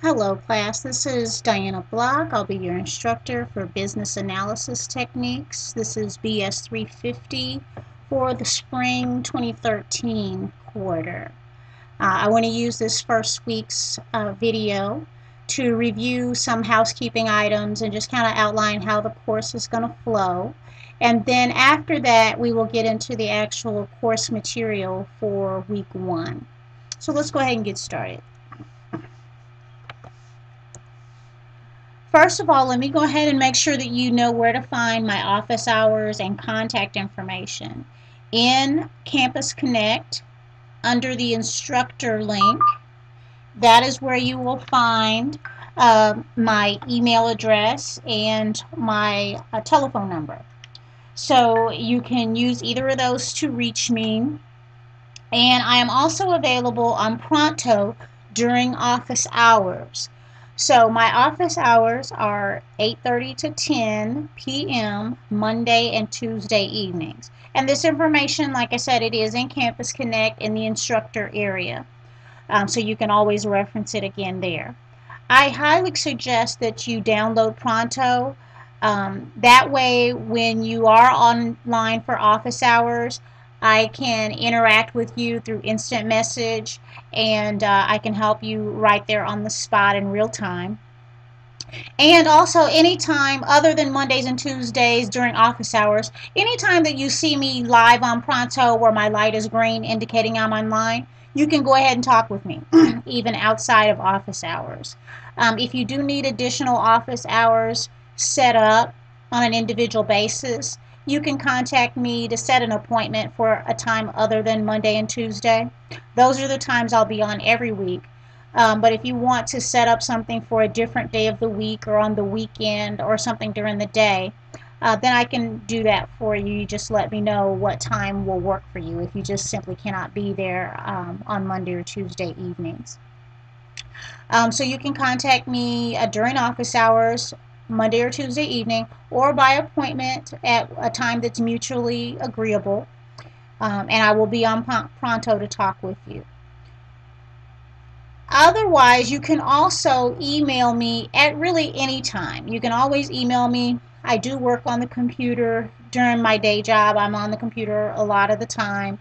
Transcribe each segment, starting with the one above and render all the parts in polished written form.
Hello class, this is Diana Block. I'll be your instructor for Business Analysis Techniques. This is BS350 for the Spring 2013 quarter. I want to use this first week's video to review some housekeeping items and just kind of outline how the course is going to flow. And then after that, we will get into the actual course material for week 1. So let's go ahead and get started. First of all, let me go ahead and make sure that you know where to find my office hours and contact information. In Campus Connect, under the instructor link, that is where you will find my email address and my telephone number. So you can use either of those to reach me. And I am also available on Pronto during office hours. So my office hours are 8:30 to 10 p.m. Monday and Tuesday evenings. And this information, like I said, it is in Campus Connect in the instructor area. So you can always reference it again there. I highly suggest that you download Pronto. That way, when you are online for office hours, I can interact with you through instant message, and I can help you right there on the spot in real time. And also, anytime other than Mondays and Tuesdays during office hours, anytime that you see me live on Pronto where my light is green indicating I'm online, you can go ahead and talk with me, even outside of office hours. If you do need additional office hours set up on an individual basis, you can contact me to set an appointment for a time other than Monday and Tuesday. Those are the times I'll be on every week. But if you want to set up something for a different day of the week or on the weekend or something during the day, then I can do that for you. You just let me know what time will work for you if you just simply cannot be there on Monday or Tuesday evenings. So you can contact me during office hours, Monday or Tuesday evening, or by appointment at a time that's mutually agreeable, and I will be on Pronto to talk with you. Otherwise, you can also email me at really any time. You can always email me. I do work on the computer during my day job. I'm on the computer a lot of the time,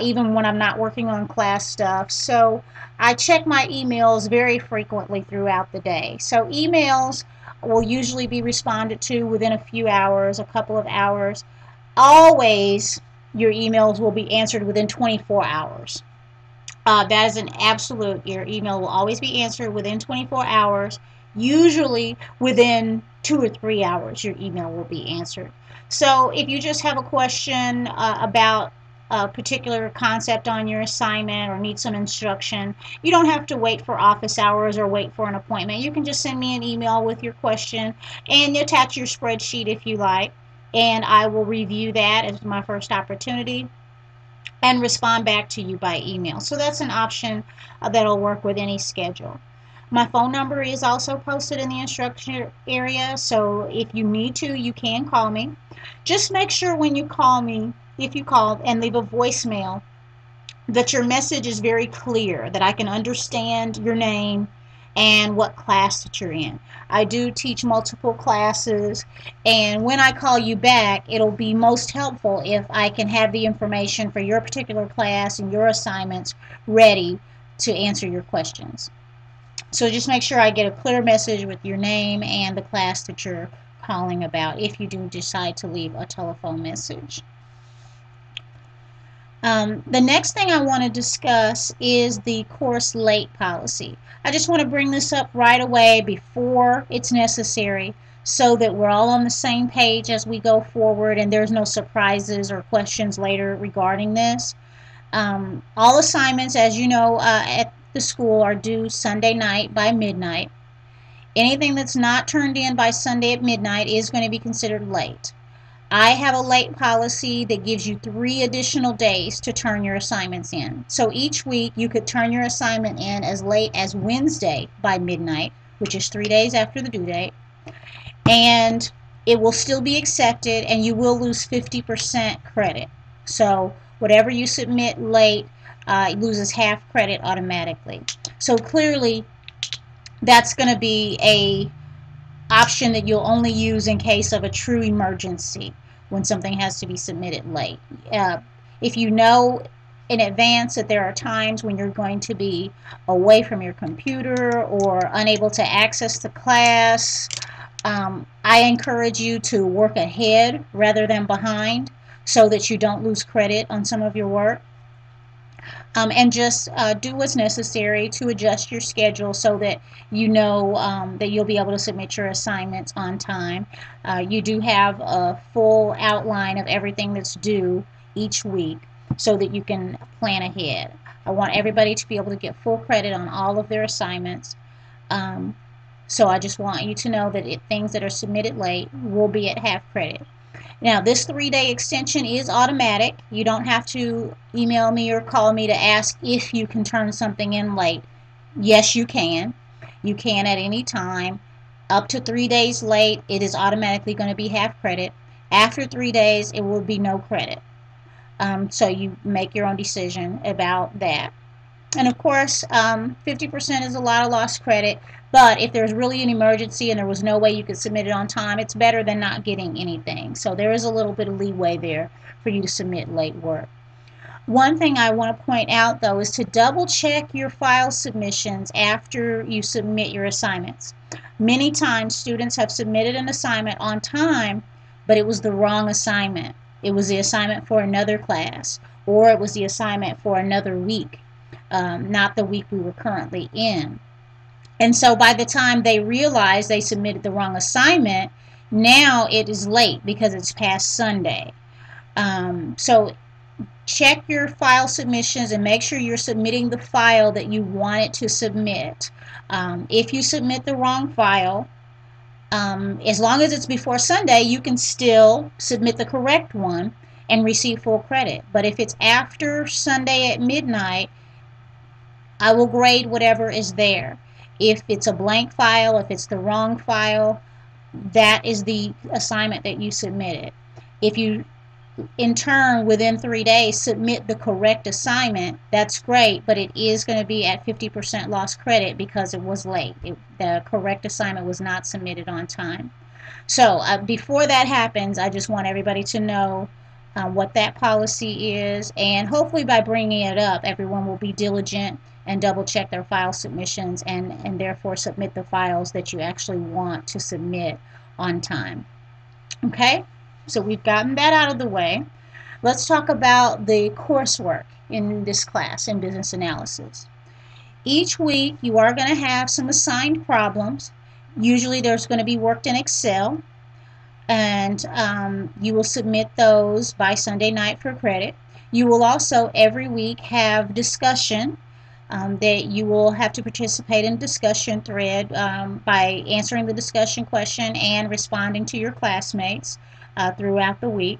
even when I'm not working on class stuff. So I check my emails very frequently throughout the day. So emails will usually be responded to within a few hours, a couple of hours. Always, your emails will be answered within 24 hours. That is an absolute. Your email will always be answered within 24 hours. Usually within 2 or 3 hours, your email will be answered. So if you just have a question about a particular concept on your assignment or need some instruction, you don't have to wait for office hours or wait for an appointment. You can just send me an email with your question and attach your spreadsheet if you like, and I will review that as my first opportunity and respond back to you by email. So that's an option that'll work with any schedule. My phone number is also posted in the instruction area, so if you need to, you can call me. Just make sure when you call me, if you call and leave a voicemail, that your message is very clear, that I can understand your name and what class that you're in. I do teach multiple classes, and when I call you back, it'll be most helpful if I can have the information for your particular class and your assignments ready to answer your questions. So just make sure I get a clear message with your name and the class that you're calling about if you do decide to leave a telephone message. The next thing I want to discuss is the course late policy. I just want to bring this up right away before it's necessary so that we're all on the same page as we go forward and there's no surprises or questions later regarding this. All assignments, as you know, at the school are due Sunday night by midnight. Anything that's not turned in by Sunday at midnight is going to be considered late. I have a late policy that gives you 3 additional days to turn your assignments in. So each week you could turn your assignment in as late as Wednesday by midnight, which is 3 days after the due date, and it will still be accepted and you will lose 50% credit. So whatever you submit late loses half credit automatically. So clearly That's going to be a option that you'll only use in case of a true emergency when something has to be submitted late. If you know in advance that there are times when you're going to be away from your computer or unable to access the class, I encourage you to work ahead rather than behind so that you don't lose credit on some of your work. And just do what's necessary to adjust your schedule so that you know that you'll be able to submit your assignments on time. You do have a full outline of everything that's due each week so that you can plan ahead. I want everybody to be able to get full credit on all of their assignments. So I just want you to know that things that are submitted late will be at half credit. Now, this 3-day extension is automatic. You don't have to email me or call me to ask if you can turn something in late. Yes, you can. You can at any time. Up to 3 days late, it is automatically going to be half credit. After 3 days, it will be no credit. So you make your own decision about that. And of course, 50% is a lot of lost credit, but if there's really an emergency and there was no way you could submit it on time, it's better than not getting anything. So there is a little bit of leeway there for you to submit late work. One thing I want to point out, though, is to double check your file submissions after you submit your assignments. Many times students have submitted an assignment on time, but it was the wrong assignment. It was the assignment for another class, or it was the assignment for another week. Not the week we were currently in. And so by the time they realize they submitted the wrong assignment, now it is late because it's past Sunday. So check your file submissions and make sure you're submitting the file that you wanted to submit. If you submit the wrong file, as long as it's before Sunday, you can still submit the correct one and receive full credit. But if it's after Sunday at midnight, I will grade whatever is there. If it's a blank file, if it's the wrong file, that is the assignment that you submitted. If you, in turn, within 3 days, submit the correct assignment, that's great, but it is going to be at 50% lost credit because it was late. The correct assignment was not submitted on time. So before that happens, I just want everybody to know what that policy is, and hopefully by bringing it up, everyone will be diligent and double check their file submissions and therefore submit the files that you actually want to submit on time. Okay, so we've gotten that out of the way. Let's talk about the coursework in this class in business analysis. Each week you are going to have some assigned problems. Usually there's going to be worked in Excel, and you will submit those by Sunday night for credit. You will also every week have discussion that you will have to participate in discussion thread by answering the discussion question and responding to your classmates throughout the week.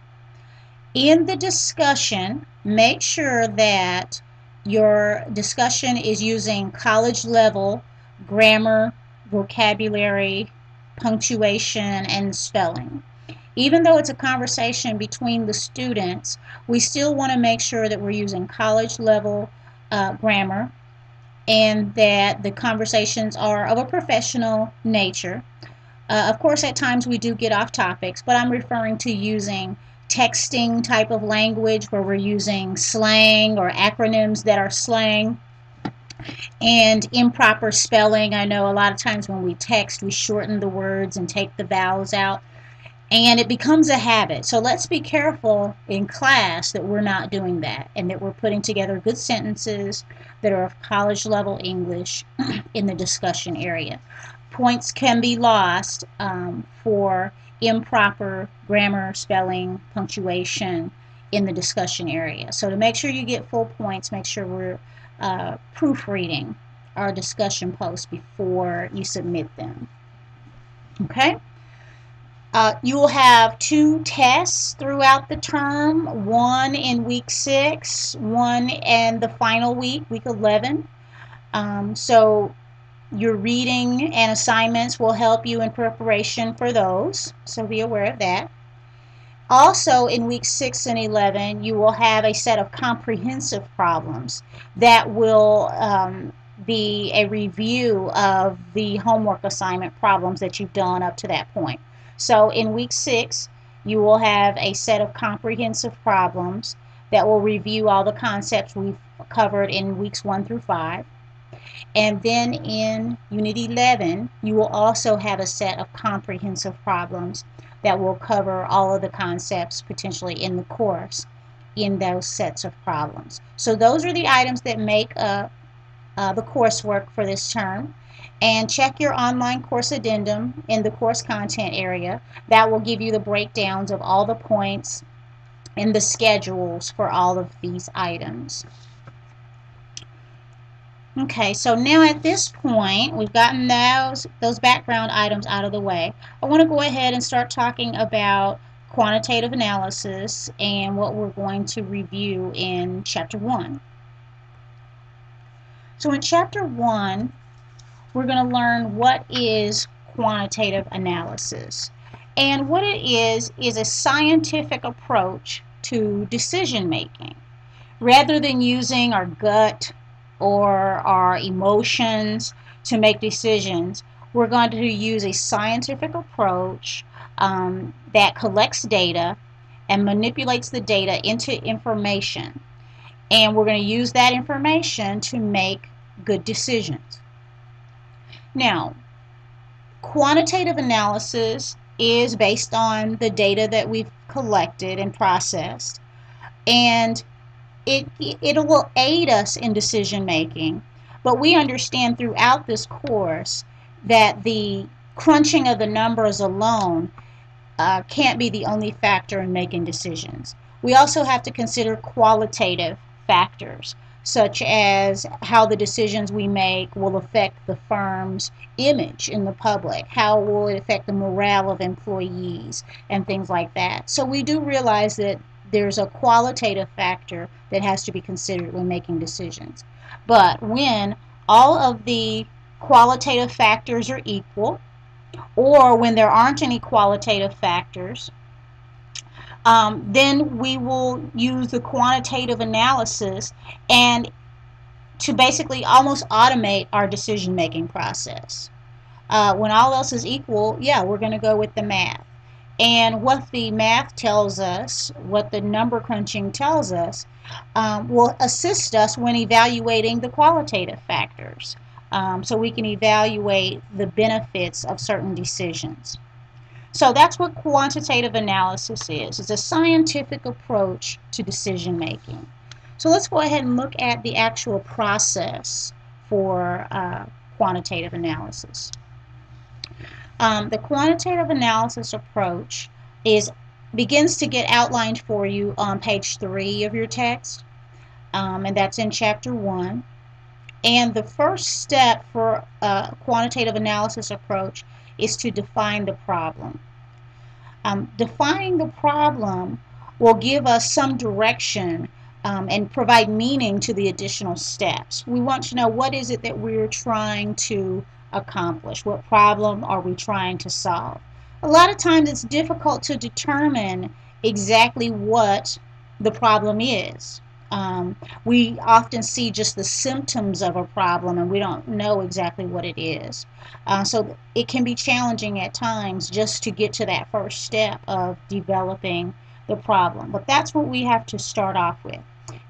In the discussion, make sure that your discussion is using college level grammar, vocabulary, punctuation, and spelling. Even though it's a conversation between the students, we still want to make sure that we're using college level grammar and that the conversations are of a professional nature. Of course, at times we do get off topics, but I'm referring to using texting type of language where we're using slang or acronyms that are slang, and improper spelling. I know a lot of times when we text, we shorten the words and take the vowels out, and it becomes a habit. So let's be careful in class that we're not doing that and that we're putting together good sentences that are of college level English in the discussion area. Points can be lost for improper grammar, spelling, punctuation in the discussion area. So to make sure you get full points, make sure we're proofreading our discussion posts before you submit them. Okay? You will have 2 tests throughout the term, one in week 6, one in the final week, week 11. So your reading and assignments will help you in preparation for those, so be aware of that. Also, in week 6 and 11, you will have a set of comprehensive problems that will be a review of the homework assignment problems that you've done up to that point. So in week 6, you will have a set of comprehensive problems that will review all the concepts we've covered in weeks 1 through 5. And then in Unit 11, you will also have a set of comprehensive problems that will cover all of the concepts potentially in the course in those sets of problems. So those are the items that make up the coursework for this term. And check your online course addendum in the course content area. That will give you the breakdowns of all the points and the schedules for all of these items. Okay, so now at this point, we've gotten those background items out of the way. I want to go ahead and start talking about quantitative analysis and what we're going to review in Chapter 1. So in Chapter 1, we're going to learn what is quantitative analysis. And what it is a scientific approach to decision making. Rather than using our gut or our emotions to make decisions, we're going to use a scientific approach that collects data and manipulates the data into information. And we're going to use that information to make good decisions. Now, quantitative analysis is based on the data that we've collected and processed, and it will aid us in decision making, but we understand throughout this course that the crunching of the numbers alone can't be the only factor in making decisions. We also have to consider qualitative factors, such as how the decisions we make will affect the firm's image in the public, how will it affect the morale of employees, and things like that. So we do realize that there's a qualitative factor that has to be considered when making decisions. But when all of the qualitative factors are equal, or when there aren't any qualitative factors, then we will use the quantitative analysis and to basically almost automate our decision-making process. When all else is equal, yeah, we're going to go with the math. And what the math tells us, what the number crunching tells us, will assist us when evaluating the qualitative factors. So we can evaluate the benefits of certain decisions. So that's what quantitative analysis is. It's a scientific approach to decision making. So let's go ahead and look at the actual process for quantitative analysis. The quantitative analysis approach begins to get outlined for you on page 3 of your text, and that's in Chapter 1. And the first step for a quantitative analysis approach is to define the problem. Defining the problem will give us some direction and provide meaning to the additional steps. We want to know what is it that we're trying to accomplish. What problem are we trying to solve? A lot of times it's difficult to determine exactly what the problem is. We often see just the symptoms of a problem and we don't know exactly what it is. So it can be challenging at times just to get to that first step of developing the problem. But that's what we have to start off with.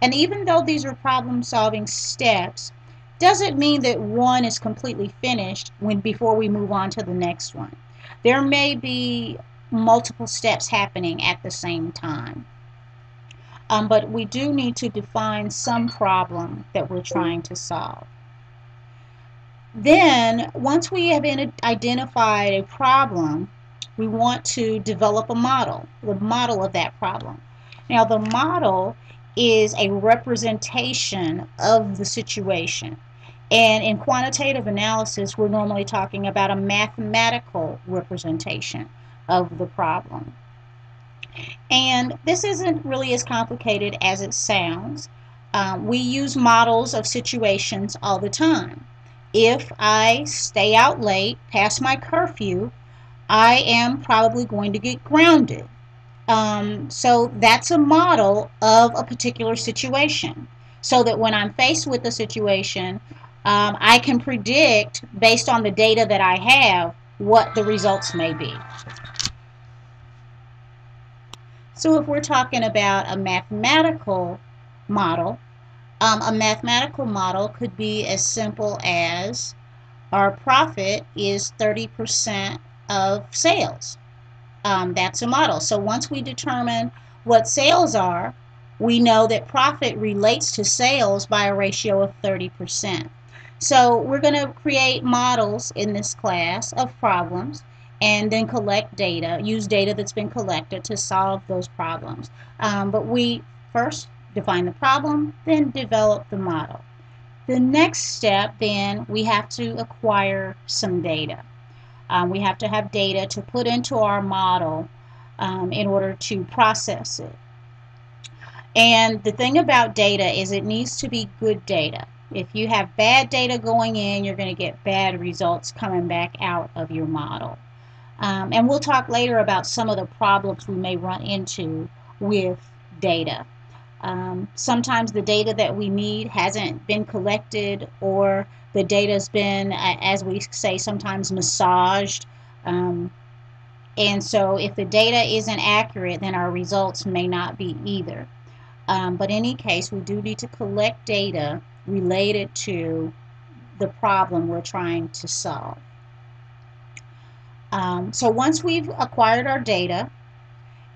And even though these are problem-solving steps, doesn't mean that one is completely finished before we move on to the next one. There may be multiple steps happening at the same time. But we do need to define some problem that we're trying to solve. Then, once we have identified a problem, we want to develop a model, the model of that problem. Now, the model is a representation of the situation. And in quantitative analysis, we're normally talking about a mathematical representation of the problem. And this isn't really as complicated as it sounds. We use models of situations all the time. If I stay out late past my curfew, I am probably going to get grounded. So that's a model of a particular situation. So that when I'm faced with a situation, I can predict, based on the data that I have, what the results may be. So if we're talking about a mathematical model, could be as simple as our profit is 30% of sales. That's a model. So once we determine what sales are, we know that profit relates to sales by a ratio of 30%. So we're going to create models in this class of problems and then collect data, use data that's been collected to solve those problems. But we first define the problem, then develop the model. The next step, then, we have to acquire some data. We have to have data to put into our model in order to process it. And the thing about data is it needs to be good data. If you have bad data going in, you're going to get bad results coming back out of your model. And we'll talk later about some of the problems we may run into with data. Sometimes the data that we need hasn't been collected, or the data's been, as we say, sometimes massaged. And so if the data isn't accurate, then our results may not be either. But in any case, we do need to collect data related to the problem we're trying to solve. So once we've acquired our data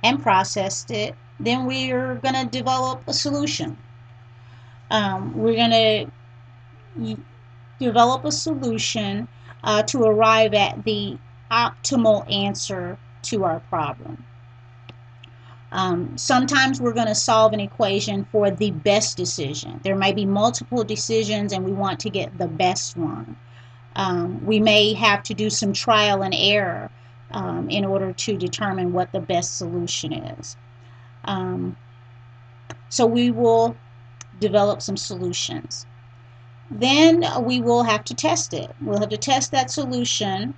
and processed it, then we are going to develop a solution. We're going to develop a solution to arrive at the optimal answer to our problem. Sometimes we're going to solve an equation for the best decision. There may be multiple decisions and we want to get the best one. We may have to do some trial and error in order to determine what the best solution is. So we will develop some solutions. Then we will have to test it. We'll have to test that solution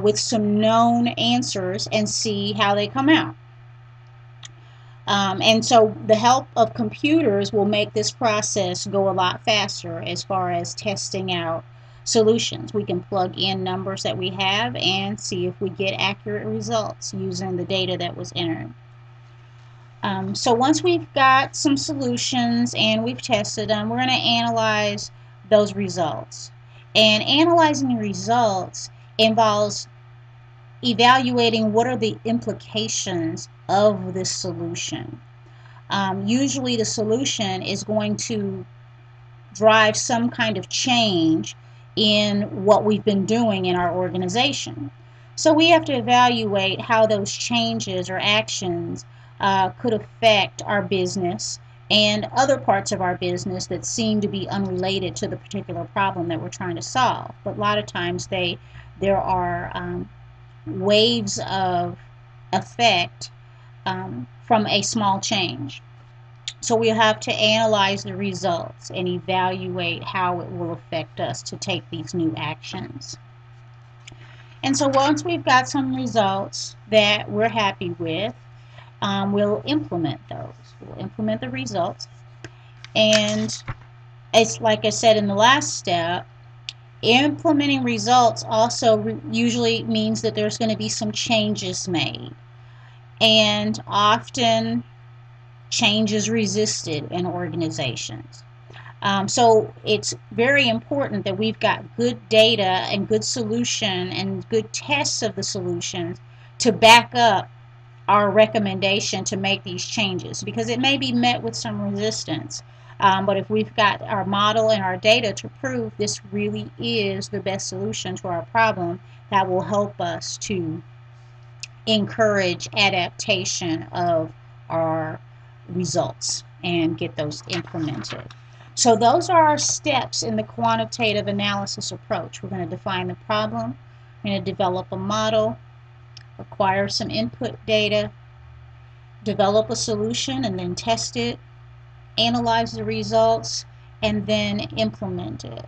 with some known answers and see how they come out. And so the help of computers will make this process go a lot faster as far as testing out solutions. We can plug in numbers that we have and see if we get accurate results using the data that was entered. So once we've got some solutions and we've tested them, we're going to analyze those results. And analyzing the results involves evaluating what are the implications of this solution. Usually the solution is going to drive some kind of change in what we've been doing in our organization. So we have to evaluate how those changes or actions could affect our business and other parts of our business that seem to be unrelated to the particular problem that we're trying to solve. But a lot of times there are waves of effect from a small change. So we have to analyze the results and evaluate how it will affect us to take these new actions. And so once we've got some results that we're happy with, we'll implement those. We'll implement the results. And it's like I said in the last step, implementing results also usually means that there's going to be some changes made. And often change is resisted in organizations. So it's very important that we've got good data and good solution and good tests of the solutions to back up our recommendation to make these changes, because it may be met with some resistance. But if we've got our model and our data to prove this really is the best solution to our problem, that will help us to encourage adaptation of our results and get those implemented. So those are our steps in the quantitative analysis approach. We're going to define the problem, we're going to develop a model, acquire some input data, develop a solution and then test it, analyze the results, and then implement it.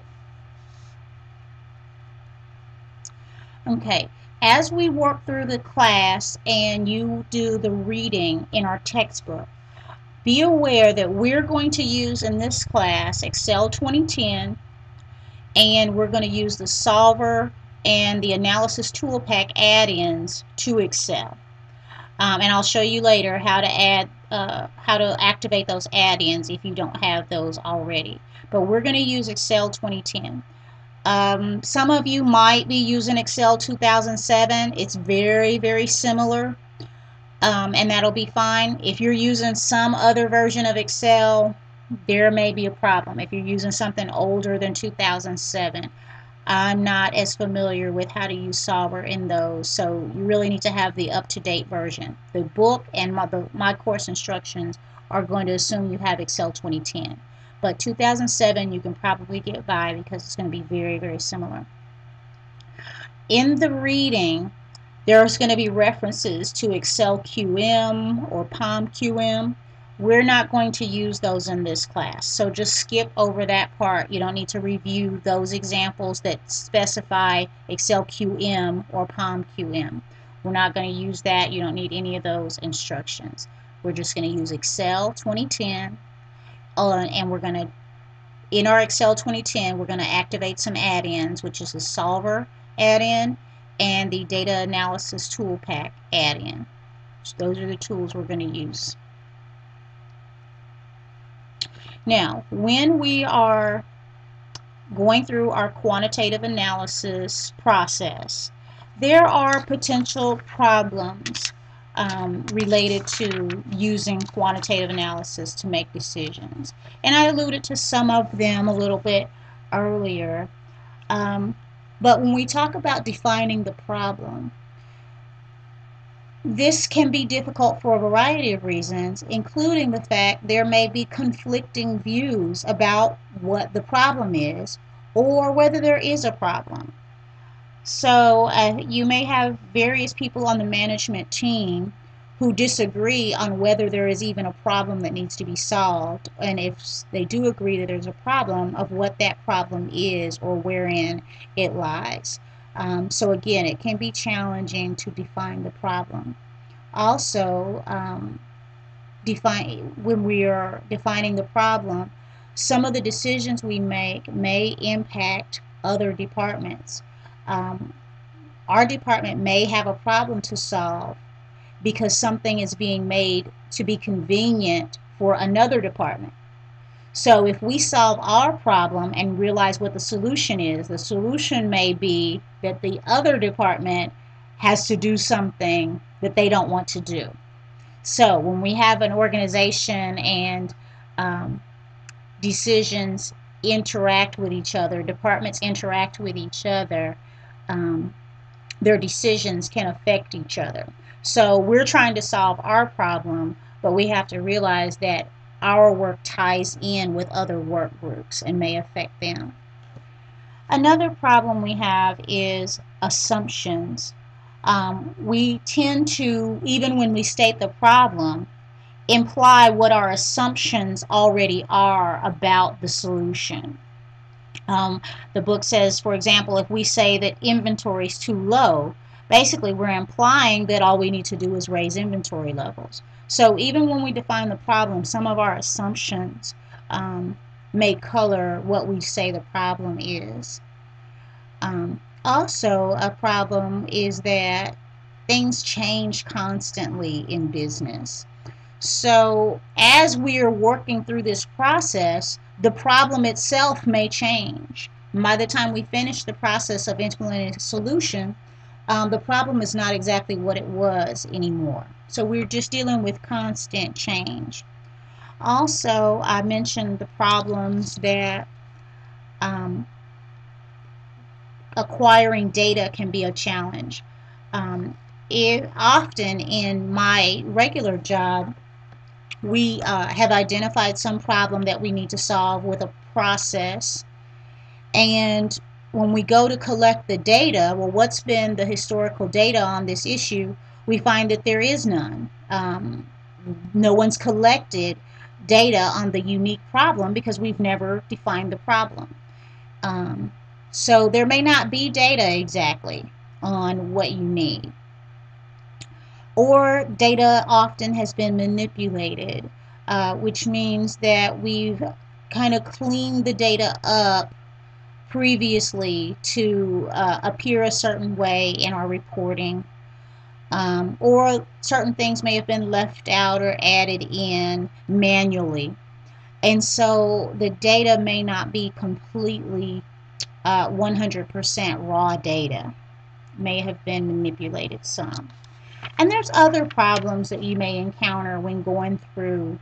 Okay, as we work through the class and you do the reading in our textbook, be aware that we're going to use in this class Excel 2010 and we're going to use the solver and the analysis tool pack add-ins to Excel. And I'll show you later how to activate those add-ins if you don't have those already. But we're going to use Excel 2010. Some of you might be using Excel 2007. It's very, very similar, and that'll be fine. If you're using some other version of Excel, there may be a problem. If you're using something older than 2007, I'm not as familiar with how to use Solver in those, so you really need to have the up-to-date version. The book and my course instructions are going to assume you have Excel 2010. But 2007 you can probably get by because it's going to be very, very similar. In the reading, there's going to be references to Excel QM or POM QM. We're not going to use those in this class, so just skip over that part. You don't need to review those examples that specify Excel QM or POM QM. We're not going to use that. You don't need any of those instructions. We're just going to use Excel 2010, and we're going to, in our Excel 2010, we're going to activate some add-ins, which is the Solver add-in and the Data Analysis Tool Pack add-in. So those are the tools we're going to use. Now, when we are going through our quantitative analysis process, there are potential problems related to using quantitative analysis to make decisions. And I alluded to some of them a little bit earlier. But when we talk about defining the problem, this can be difficult for a variety of reasons, including the fact there may be conflicting views about what the problem is or whether there is a problem. So you may have various people on the management team who disagree on whether there is even a problem that needs to be solved, and if they do agree that there's a problem, of what that problem is or wherein it lies. So again, it can be challenging to define the problem. Also, when we are defining the problem, some of the decisions we make may impact other departments. Our department may have a problem to solve because something is being made to be convenient for another department. So if we solve our problem and realize what the solution is, the solution may be that the other department has to do something that they don't want to do. So when we have an organization and decisions interact with each other, departments interact with each other, their decisions can affect each other. So we're trying to solve our problem, but we have to realize that our work ties in with other work groups and may affect them. Another problem we have is assumptions. We tend to, even when we state the problem, imply what our assumptions already are about the solution. The book says, for example, if we say that inventory is too low, basically we're implying that all we need to do is raise inventory levels. So even when we define the problem, some of our assumptions may color what we say the problem is. Also, a problem is that things change constantly in business. So as we are working through this process, the problem itself may change. By the time we finish the process of implementing a solution, the problem is not exactly what it was anymore. So we're just dealing with constant change. Also, I mentioned the problems that acquiring data can be a challenge. Often in my regular job, we have identified some problem that we need to solve with a process, and when we go to collect the data, well, what's been the historical data on this issue, we find that there is none. No one's collected data on the unique problem because we've never defined the problem. So there may not be data exactly on what you need. Or data often has been manipulated, which means that we've kind of cleaned the data up previously to appear a certain way in our reporting, or certain things may have been left out or added in manually. And so the data may not be completely 100% raw data, may have been manipulated some. And there's other problems that you may encounter when going through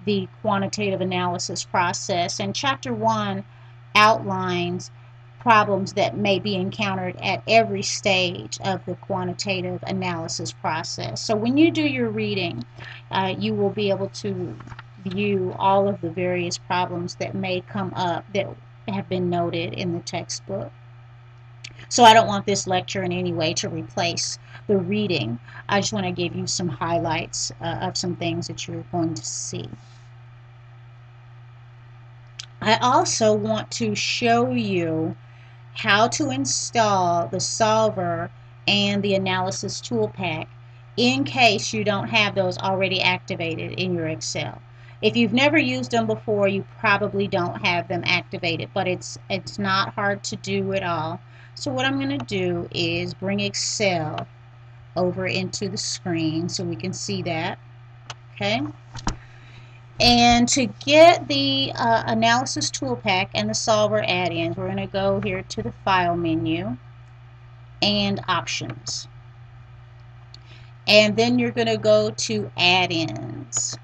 the quantitative analysis process. And Chapter 1 outlines problems that may be encountered at every stage of the quantitative analysis process. So when you do your reading, you will be able to view all of the various problems that may come up that have been noted in the textbook. So I don't want this lecture in any way to replace the reading. I just want to give you some highlights of some things that you're going to see. I also want to show you how to install the solver and the analysis tool pack in case you don't have those already activated in your Excel. If you've never used them before, you probably don't have them activated, but it's not hard to do at all. So what I'm going to do is bring Excel over into the screen so we can see that. Okay. And to get the analysis tool pack and the solver add-ins, we're going to go here to the File menu and Options. And then you're going to go to Add-ins.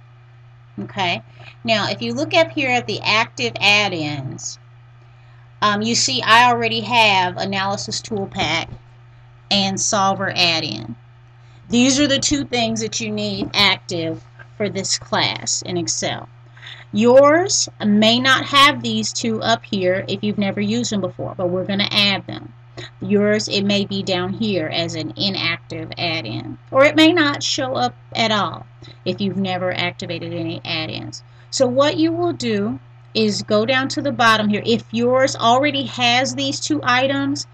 Okay. Now, if you look up here at the active add-ins, you see I already have analysis tool pack and solver add-in. These are the two things that you need active for this class in Excel. Yours may not have these two up here if you've never used them before, but we're going to add them. Yours, it may be down here as an inactive add-in, or it may not show up at all if you've never activated any add-ins. So what you will do is go down to the bottom here. If yours already has these two items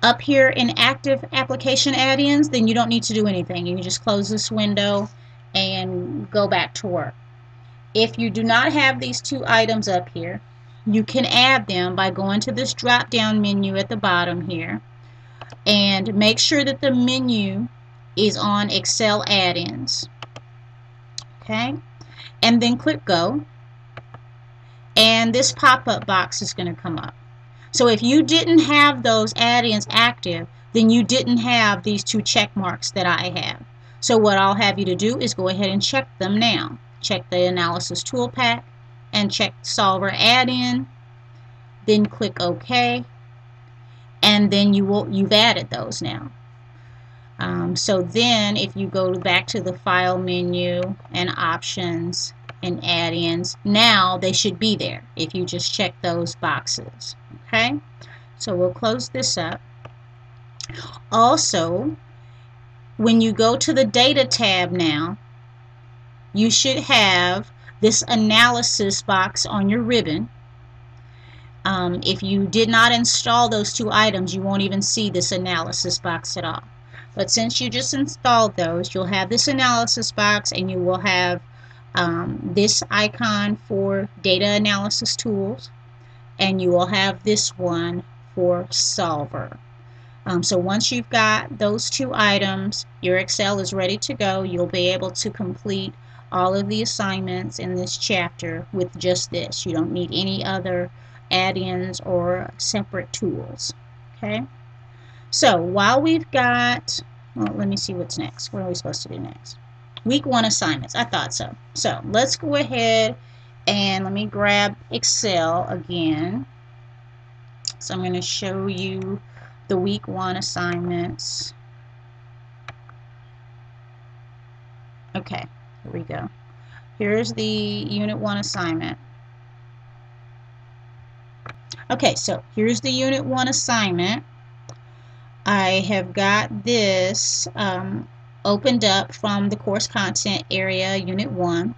up here in active application add-ins, then you don't need to do anything. You can just close this window and go back to work. If you do not have these two items up here, you can add them by going to this drop down menu at the bottom here and make sure that the menu is on Excel add-ins. Okay, and then click go, and this pop-up box is going to come up. So if you didn't have those add-ins active, then you didn't have these two check marks that I have. So what I'll have you to do is go ahead and check them now. Check the analysis tool pack and check solver add-in, then click OK, and then you've added those now. So then if you go back to the File menu and Options and add-ins, now they should be there if you just check those boxes. Okay, so we'll close this up. Also, when you go to the Data tab now, you should have this analysis box on your ribbon. If you did not install those two items, you won't even see this analysis box at all. But since you just installed those, you'll have this analysis box, and you will have this icon for data analysis tools, and you will have this one for solver. So once you've got those two items, your Excel is ready to go. You'll be able to complete all of the assignments in this chapter with just this. You don't need any other add-ins or separate tools. Okay? So while we've got, well, let me see what's next. What are we supposed to do next? Week 1 assignments. I thought so. So let's go ahead and let me grab Excel again. So I'm going to show you the Week 1 assignments. Okay, here we go. Here's the Unit 1 assignment. Okay, so here's the Unit 1 assignment. I have got this opened up from the course content area, Unit 1.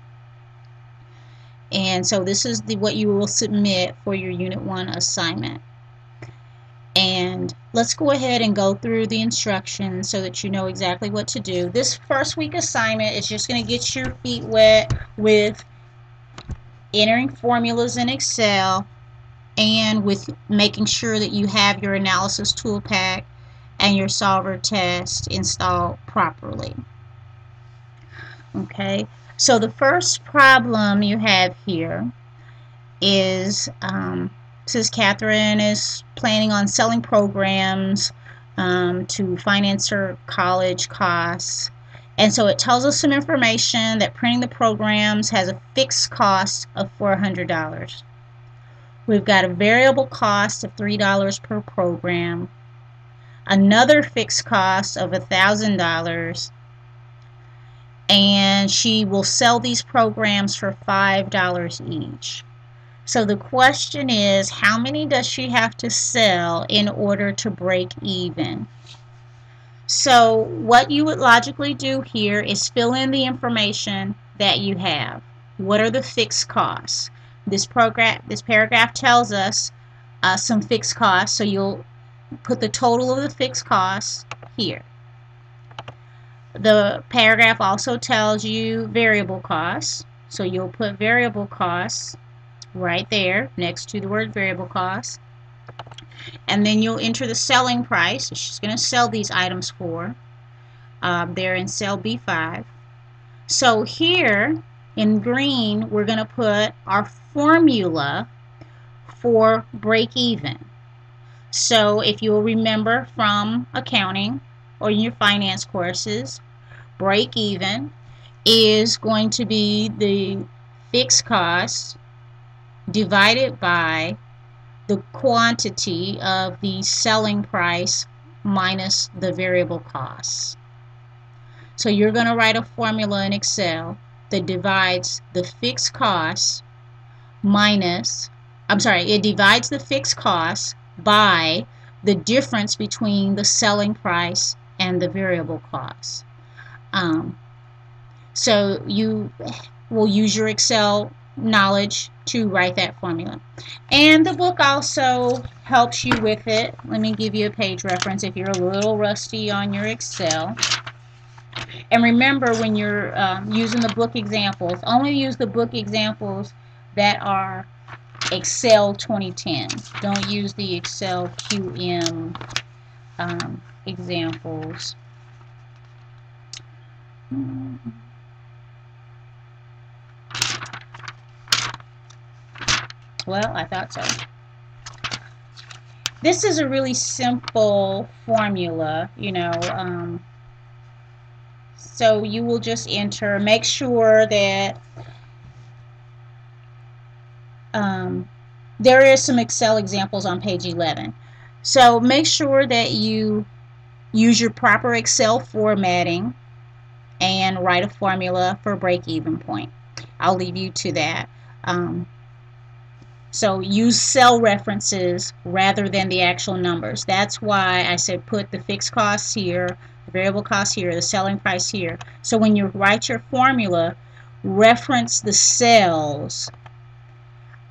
And so this is what you will submit for your Unit 1 assignment. And let's go ahead and go through the instructions so that you know exactly what to do. This first week assignment is just going to get your feet wet with entering formulas in Excel and with making sure that you have your analysis tool pack and your solver test installed properly. Okay, so the first problem you have here is says Catherine is planning on selling programs to finance her college costs. And so it tells us some information that printing the programs has a fixed cost of $400. We've got a variable cost of $3 per program, another fixed cost of $1,000, and she will sell these programs for $5 each. So the question is, how many does she have to sell in order to break even? So what you would logically do here is fill in the information that you have. What are the fixed costs? This paragraph tells us some fixed costs, so you'll put the total of the fixed costs here. The paragraph also tells you variable costs, so you'll put variable costs right there next to the word variable costs. And then you'll enter the selling price she's going to sell these items for. They're in cell B5. So here in green, we're going to put our formula for break even. So if you'll remember from accounting or in your finance courses, break even is going to be the fixed cost divided by the quantity of the selling price minus the variable costs. So you're going to write a formula in Excel that divides the fixed costs it divides the fixed costs by the difference between the selling price and the variable costs. So you will use your Excel knowledge to write that formula. And the book also helps you with it. Let me give you a page reference if you're a little rusty on your Excel. And remember, when you're using the book examples, only use the book examples that are Excel 2010. Don't use the Excel QM examples. Well, I thought so. This is a really simple formula, so you will just enter, make sure that there is some Excel examples on page 11. So make sure that you use your proper Excel formatting and write a formula for break-even point. I'll leave you to that. So use cell references rather than the actual numbers. That's why I said put the fixed costs here, the variable costs here, the selling price here. So when you write your formula, reference the cells.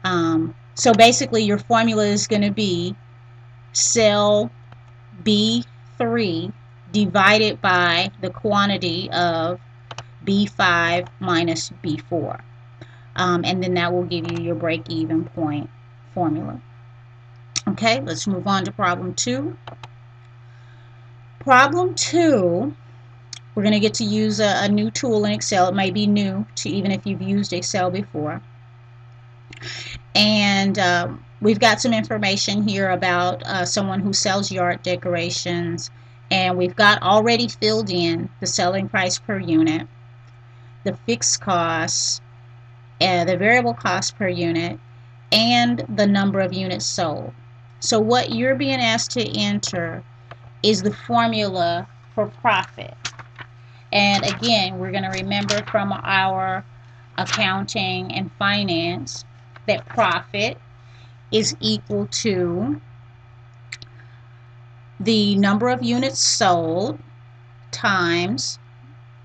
So basically your formula is going to be cell B3 divided by the quantity of B5 minus B4. And then that will give you your break-even point formula. Okay, let's move on to problem 2. Problem 2, we're going to get to use a new tool in Excel. It may be new to even if you've used Excel before. And we've got some information here about someone who sells yard decorations. And we've got already filled in the selling price per unit, the fixed costs, the variable cost per unit, and the number of units sold. So what you're being asked to enter is the formula for profit. And again, we're going to remember from our accounting and finance that profit is equal to the number of units sold times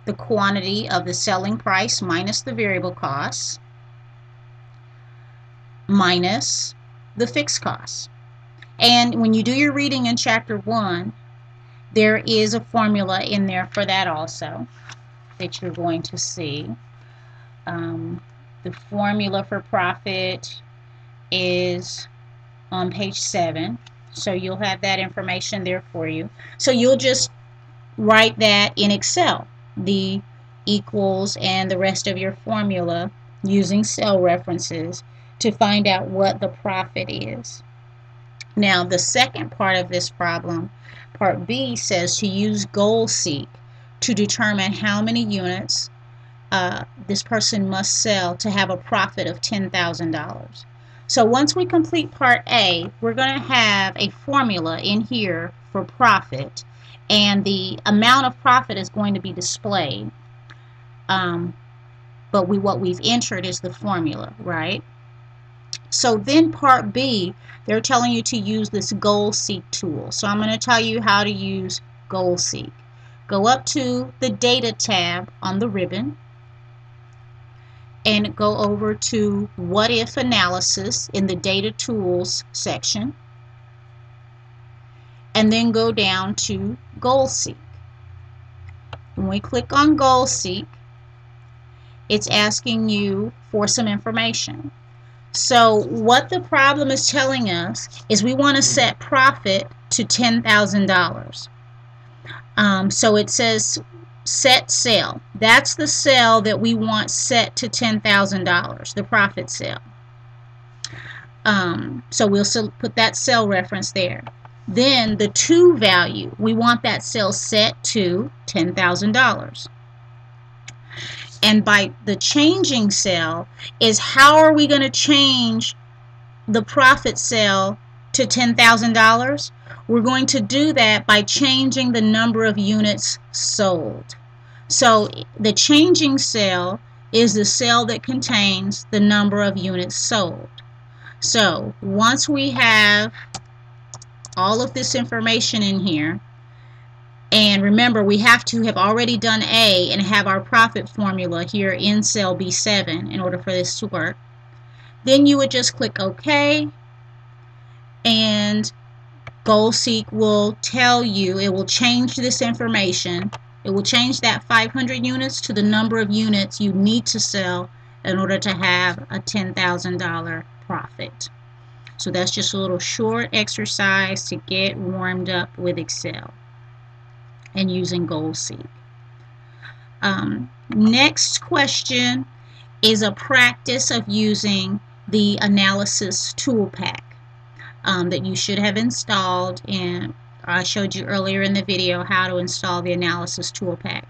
the quantity of the selling price minus the variable costs minus the fixed costs. And when you do your reading in chapter 1, there is a formula in there for that also that you're going to see. The formula for profit is on page 7. So you'll have that information there for you. So you'll just write that in Excel, the equals and the rest of your formula using cell references to find out what the profit is. Now the second part of this problem, part B, says to use goal seek to determine how many units this person must sell to have a profit of $10,000. So once we complete part A, we're going to have a formula in here for profit, and the amount of profit is going to be displayed. But what we've entered is the formula, right? So then part B, they're telling you to use this goal seek tool. So I'm going to tell you how to use goal seek. Go up to the data tab on the ribbon and go over to what if analysis in the data tools section, and then go down to goal seek. When we click on goal seek, it's asking you for some information. So what the problem is telling us is we want to set profit to $10,000. So it says set sale. That's the sale that we want set to $10,000, the profit sale. So we'll put that cell reference there. Then the to value, we want that cell set to $10,000. And by the changing cell is how are we going to change the profit cell to $10,000? We're going to do that by changing the number of units sold. So the changing cell is the cell that contains the number of units sold. So once we have all of this information in here, and remember we have to have already done A and have our profit formula here in cell B7 in order for this to work, then you would just click OK, and goal seek will tell you, it will change this information. It will change that 500 units to the number of units you need to sell in order to have a $10,000 profit. So that's just a little short exercise to get warmed up with Excel and using goal seek. Next question is a practice of using the analysis tool pack that you should have installed, and I showed you earlier in the video how to install the analysis tool pack.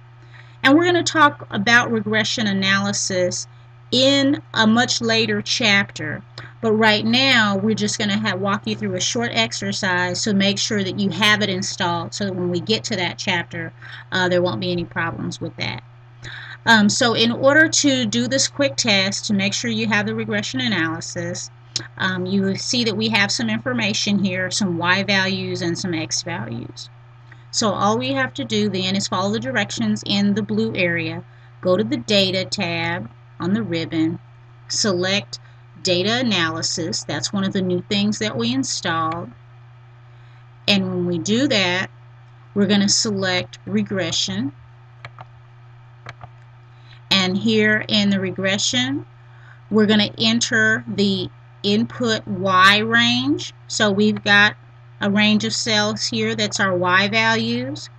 And we're going to talk about regression analysis in a much later chapter, but right now we're just going to walk you through a short exercise to make sure that you have it installed so that when we get to that chapter there won't be any problems with that. So in order to do this quick test to make sure you have the regression analysis, you will see that we have some information here, some Y values and some X values. So all we have to do then is follow the directions in the blue area, go to the data tab on the ribbon, select data analysis. That's one of the new things that we installed. And when we do that, we're going to select regression. And here in the regression, we're going to enter the input Y range. So we've got a range of cells here that's our Y values.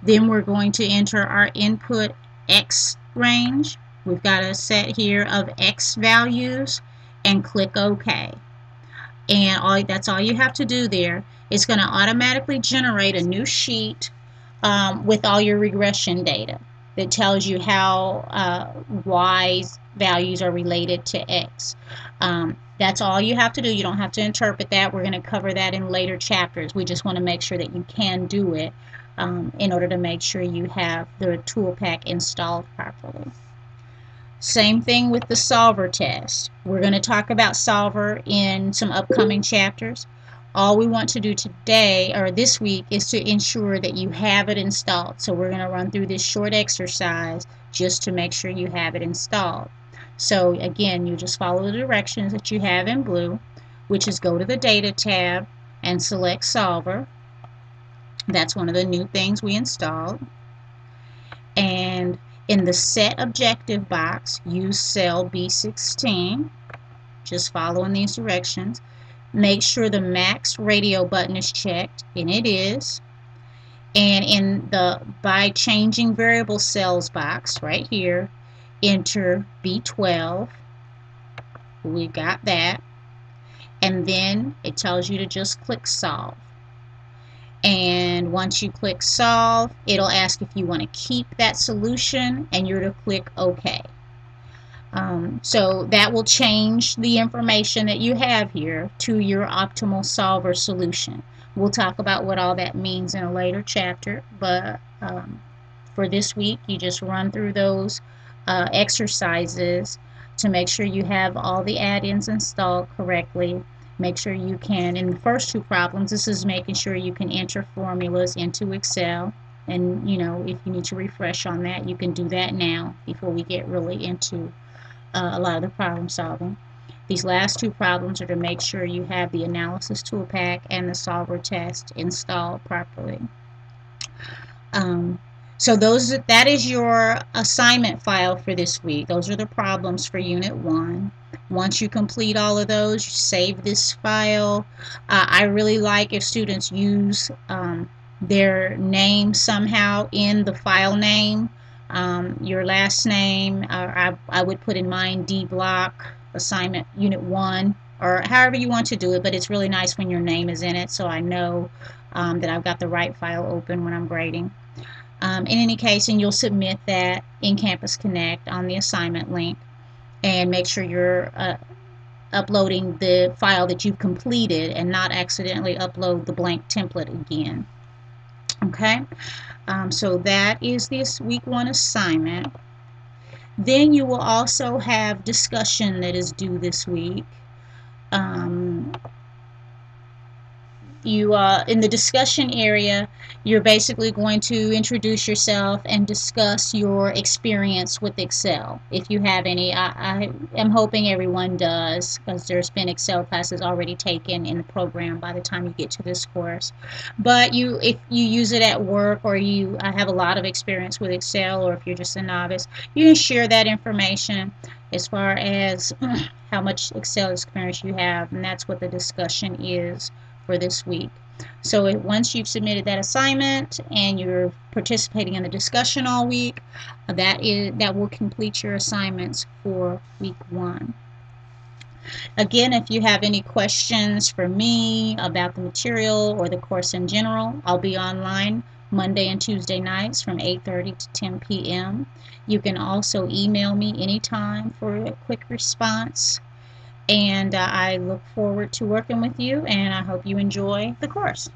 Then we're going to enter our input X range. We've got a set here of X values and click OK. And that's all you have to do there. It's going to automatically generate a new sheet with all your regression data that tells you how Y values are related to X. That's all you have to do. You don't have to interpret that. We're going to cover that in later chapters. We just want to make sure that you can do it in order to make sure you have the tool pack installed properly. Same thing with the solver test. We're going to talk about solver in some upcoming chapters. All we want to do today or this week is to ensure that you have it installed. So we're going to run through this short exercise just to make sure you have it installed. So again, you just follow the directions that you have in blue, which is go to the data tab and select solver. That's one of the new things we installed. And in the set objective box, use cell B16, just following these directions. make sure the max radio button is checked, and it is. And in the by changing variable cells box right here, enter B12. We got that. And then it tells you to just click solve. And once you click solve, it'll ask if you want to keep that solution, and you're to click OK. So that will change the information that you have here to your optimal solver solution. We'll talk about what all that means in a later chapter, but for this week, you just run through those exercises to make sure you have all the add-ins installed correctly. Make sure you can, in the first two problems, this is making sure you can enter formulas into Excel. And, you know, if you need to refresh on that, you can do that now before we get really into a lot of the problem solving. These last two problems are to make sure you have the analysis tool pack and the solver test installed properly. So that is your assignment file for this week. Those are the problems for Unit 1. Once you complete all of those, you save this file. I really like if students use their name somehow in the file name. Your last name, I would put in mine D Block, assignment Unit 1, or however you want to do it, but it's really nice when your name is in it, so I know that I've got the right file open when I'm grading. In any case, and you'll submit that in Campus Connect on the assignment link, and make sure you're uploading the file that you've completed and not accidentally upload the blank template again. Okay, so that is this week 1 assignment. Then you will also have discussion that is due this week. In the discussion area, you're basically going to introduce yourself and discuss your experience with Excel. If you have any, I am hoping everyone does, because there's been Excel classes already taken in the program by the time you get to this course. But if you use it at work, or you have a lot of experience with Excel, or if you're just a novice, you can share that information as far as how much Excel experience you have, and that's what the discussion is for this week. So once you've submitted that assignment and you're participating in the discussion all week, that will complete your assignments for week 1. Again, if you have any questions for me about the material or the course in general, I'll be online Monday and Tuesday nights from 8:30 to 10 p.m. You can also email me anytime for a quick response. And I look forward to working with you, and I hope you enjoy the course.